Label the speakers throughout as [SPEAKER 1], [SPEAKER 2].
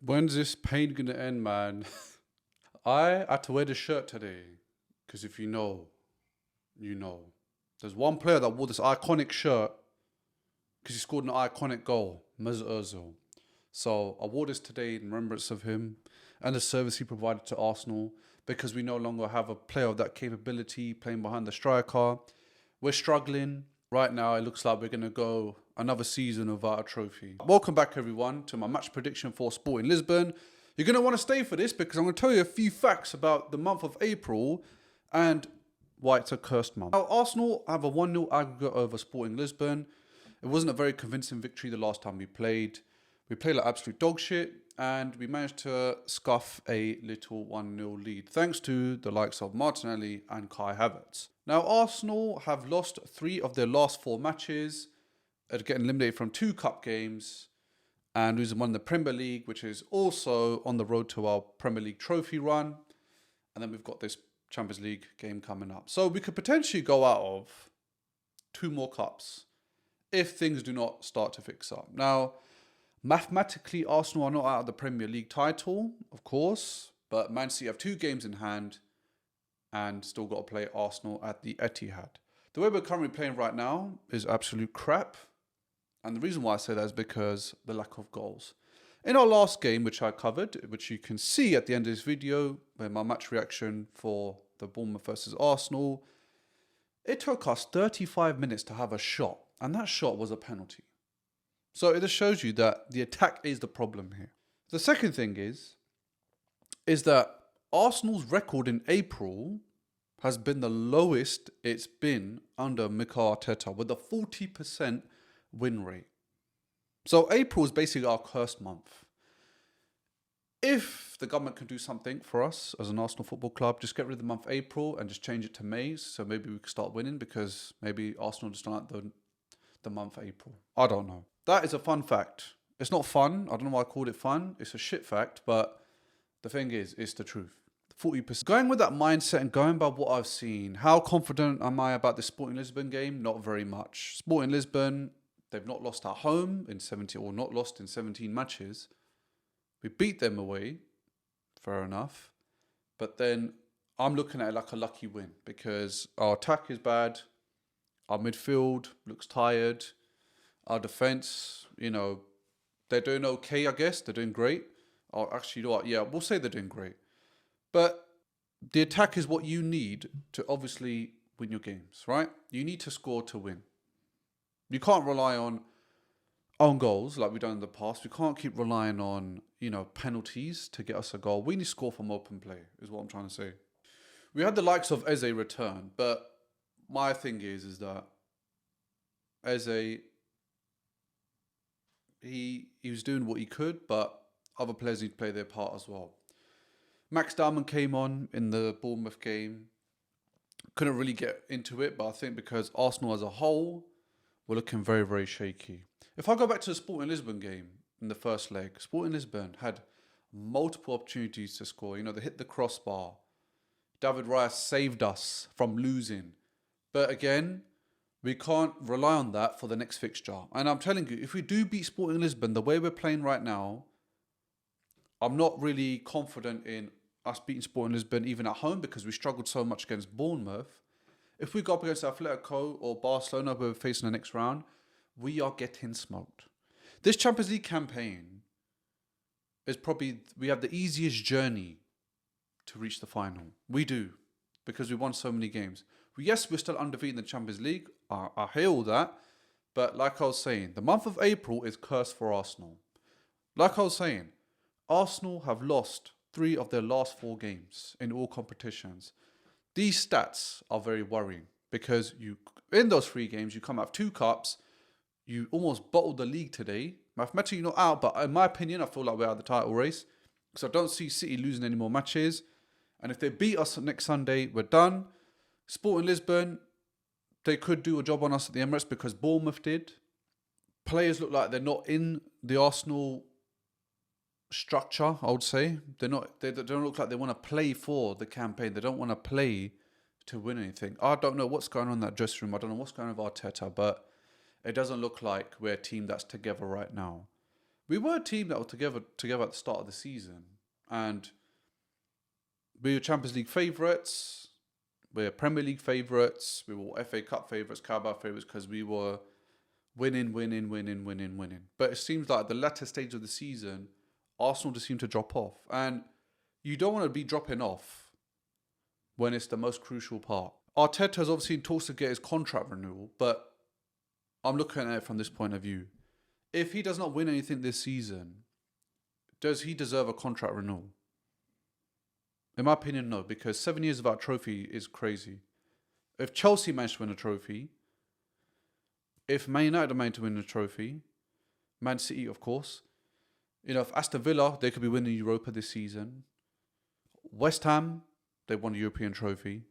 [SPEAKER 1] When's this pain gonna end, man? I had to wear this shirt today because if you know, you know. There's one player that wore this iconic shirt because he scored an iconic goal, Mesut Ozil. So I wore this today in remembrance of him and the service he provided to Arsenal because we no longer have a player of that capability playing behind the striker. We're struggling. Right now, it looks like we're going to go another season without a trophy. Welcome back, everyone, to my match prediction for Sporting Lisbon. You're going to want to stay for this because I'm going to tell you a few facts about the month of April and why it's a cursed month. Now, Arsenal have a 1-0 aggregate over Sporting Lisbon. It wasn't a very convincing victory the last time we played. We played like absolute dog shit, and we managed to scuff a little 1-0 lead, thanks to the likes of Martinelli and Kai Havertz. Now, Arsenal have lost 3 of their last 4 matches, getting eliminated from 2 cup games, and losing 1 in the Premier League, which is also on the road to our Premier League trophy run. And then we've got this Champions League game coming up. So we could potentially go out of 2 more cups if things do not start to fix up. Now, mathematically, Arsenal are not out of the Premier League title, of course, but Man City have 2 games in hand and still got to play Arsenal at the Etihad. The way we're currently playing right now is absolute crap. And the reason why I say that is because the lack of goals. In our last game, which I covered, which you can see at the end of this video, where my match reaction for the Bournemouth versus Arsenal, it took us 35 minutes to have a shot, and that shot was a penalty. So it just shows you that the attack is the problem here. The second thing is that Arsenal's record in April has been the lowest it's been under Mikel Arteta, with a 40% win rate. So April is basically our cursed month. If the government can do something for us as an Arsenal football club, just get rid of the month April and just change it to May, so maybe we can start winning, because maybe Arsenal just don't like the month April. I don't know. That is a fun fact. It's not fun. I don't know why I called it fun. It's a shit fact, but the thing is, it's the truth. 40%. Going with that mindset and going by what I've seen, how confident am I about the Sporting Lisbon game? Not very much. Sporting Lisbon, they've not lost at home in 17, or not lost in 17 matches. We beat them away, fair enough. But then I'm looking at it like a lucky win, because our attack is bad. Our midfield looks tired. Our defense, they're doing okay, I guess. They're doing great. Or actually, you know what? Yeah, we'll say they're doing great. But the attack is what you need to obviously win your games, right? You need to score to win. You can't rely on own goals like we've done in the past. We can't keep relying on, penalties to get us a goal. We need to score from open play, is what I'm trying to say. We had the likes of Eze return, but my thing is that Eze, he was doing what he could, but other players need to play their part as well. Max Diamond came on in the Bournemouth game. Couldn't really get into it, but I think because Arsenal as a whole were looking very, very shaky. If I go back to the Sporting Lisbon game in the first leg, Sporting Lisbon had multiple opportunities to score. They hit the crossbar. David Raya saved us from losing. But again, we can't rely on that for the next fixture. And I'm telling you, if we do beat Sporting Lisbon the way we're playing right now, I'm not really confident in us beating Sporting Lisbon even at home, because we struggled so much against Bournemouth. If we go up against Atletico or Barcelona, where we're facing the next round, we are getting smoked. This Champions League campaign is probably, we have the easiest journey to reach the final. We do, because we won so many games. Yes, we're still undefeated in the Champions League. I hear all that. But like I was saying, the month of April is cursed for Arsenal. Like I was saying, Arsenal have lost 3 of their last 4 games in all competitions. These stats are very worrying, because in those 3 games, you come out of 2 cups, you almost bottled the league today. Mathematically, you're not out, but in my opinion, I feel like we're out of the title race, because I don't see City losing any more matches. And if they beat us next Sunday, we're done. Sporting Lisbon, they could do a job on us at the Emirates, because Bournemouth did. Players look like they're not in the Arsenal structure, I would say. They don't look like they want to play for the campaign. They don't want to play to win anything. I don't know what's going on in that dressing room. I don't know what's going on with Arteta, but it doesn't look like we're a team that's together right now. we were a team that were together at the start of the season, and we were Champions League favourites. We're Premier League favourites. We were FA Cup favourites, Carabao favourites, because we were winning. But it seems like the latter stage of the season, Arsenal just seem to drop off. And you don't want to be dropping off when it's the most crucial part. Arteta's obviously in talks to get his contract renewal, but I'm looking at it from this point of view. If he does not win anything this season, does he deserve a contract renewal? In my opinion, no, because 7 years without a trophy is crazy. If Chelsea managed to win a trophy, if Man United managed to win a trophy, Man City, of course, if Aston Villa, they could be winning Europa this season. West Ham, they won a European trophy.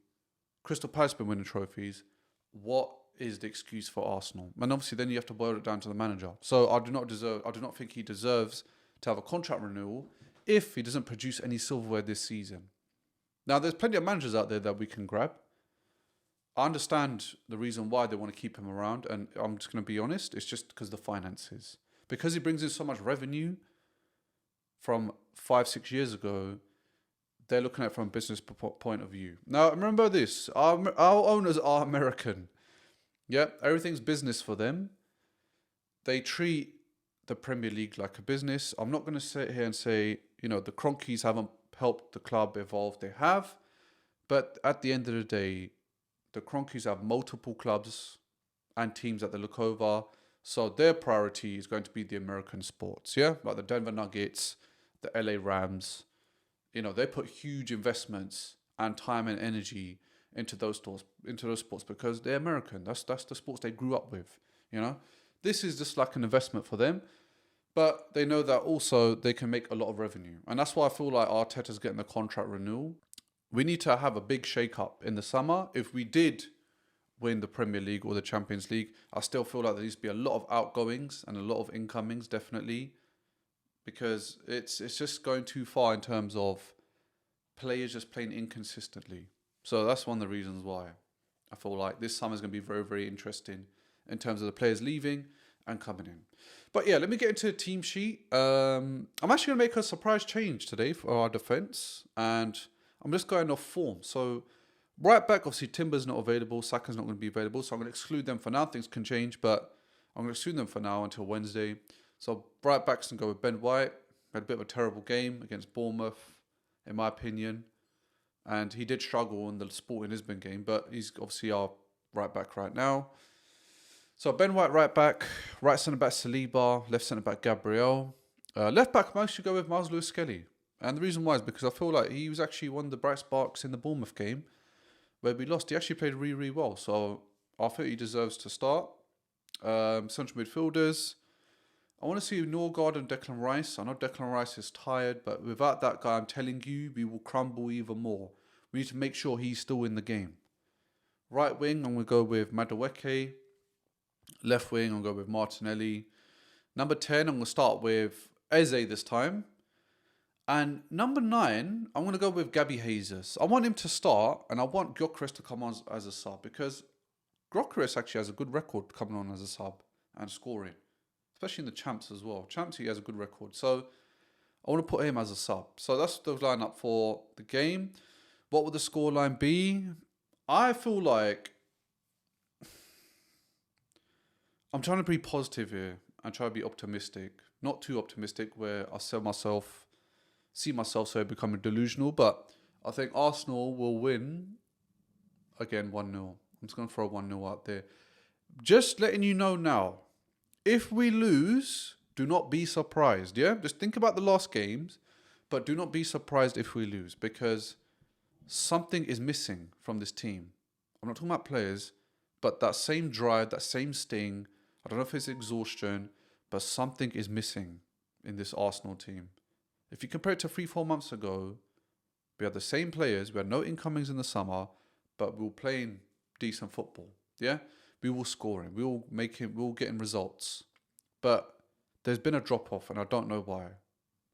[SPEAKER 1] Crystal Palace been winning trophies. What is the excuse for Arsenal? And obviously, then you have to boil it down to the manager. So I do not think he deserves to have a contract renewal if he doesn't produce any silverware this season. Now, there's plenty of managers out there that we can grab. I understand the reason why they want to keep him around, and I'm just going to be honest, it's just because of the finances. Because he brings in so much revenue from 5-6 years ago, they're looking at it from a business point of view. Now, remember this, our owners are American. Yeah, everything's business for them. They treat the Premier League like a business. I'm not going to sit here and say, the Cronkies haven't helped the club evolve. They have. But at the end of the day, the Cronkies have multiple clubs and teams that they look over. So their priority is going to be the American sports, yeah? Like the Denver Nuggets, the LA Rams. They put huge investments and time and energy into those sports because they're American. That's the sports they grew up with, This is just like an investment for them. But they know that also they can make a lot of revenue. And that's why I feel like Arteta's getting the contract renewal. We need to have a big shake-up in the summer. If we did win the Premier League or the Champions League, I still feel like there needs to be a lot of outgoings and a lot of incomings, definitely. Because it's just going too far in terms of players just playing inconsistently. So that's one of the reasons why I feel like this summer is going to be very, very interesting in terms of the players leaving and coming in. But yeah, let me get into the team sheet. I'm actually going to make a surprise change today for our defence. And I'm just going off form. So right back, obviously, Timber's not available. Saka's not going to be available. So I'm going to exclude them for now. Things can change, but I'm going to exclude them for now until Wednesday. So right back's going to go with Ben White. Had a bit of a terrible game against Bournemouth, in my opinion. And he did struggle in the Sporting Lisbon game, but he's obviously our right back right now. So Ben White right back, right centre back Saliba, left centre back Gabriel. Left back I'm actually go with Miles Lewis-Skelly. And the reason why is because I feel like he was actually one of the bright sparks in the Bournemouth game where we lost. He actually played really, really well. So I think he deserves to start. Central midfielders. I want to see Norgard and Declan Rice. I know Declan Rice is tired, but without that guy, I'm telling you, we will crumble even more. We need to make sure he's still in the game. Right wing, I'm going to go with Madueke. Left wing, I'm going to go with Martinelli. Number 10, I'm going to start with Eze this time. And number 9, I'm going to go with Gabby Jesus. I want him to start, and I want Gyökeres to come on as a sub, because Gyökeres actually has a good record coming on as a sub and scoring, especially in the Champs as well. Champs, he has a good record. So I want to put him as a sub. So that's the lineup for the game. What would the scoreline be? I feel like I'm trying to be positive here and try to be optimistic. Not too optimistic where I see myself becoming delusional, but I think Arsenal will win again 1-0. I'm just going to throw 1-0 out there. Just letting you know now, if we lose, do not be surprised, yeah? Just think about the last games, but do not be surprised if we lose, because something is missing from this team. I'm not talking about players, but that same drive, that same sting, I don't know if it's exhaustion, but something is missing in this Arsenal team. If you compare it to 3-4 months ago, we had the same players, we had no incomings in the summer, but we were playing decent football, yeah? We were scoring, we were getting results. But there's been a drop-off, and I don't know why.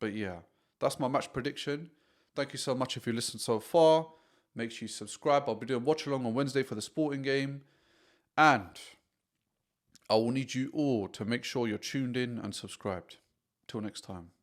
[SPEAKER 1] But yeah, that's my match prediction. Thank you so much if you listened so far. Make sure you subscribe. I'll be doing watch-along on Wednesday for the Sporting game. And I will need you all to make sure you're tuned in and subscribed. Till next time.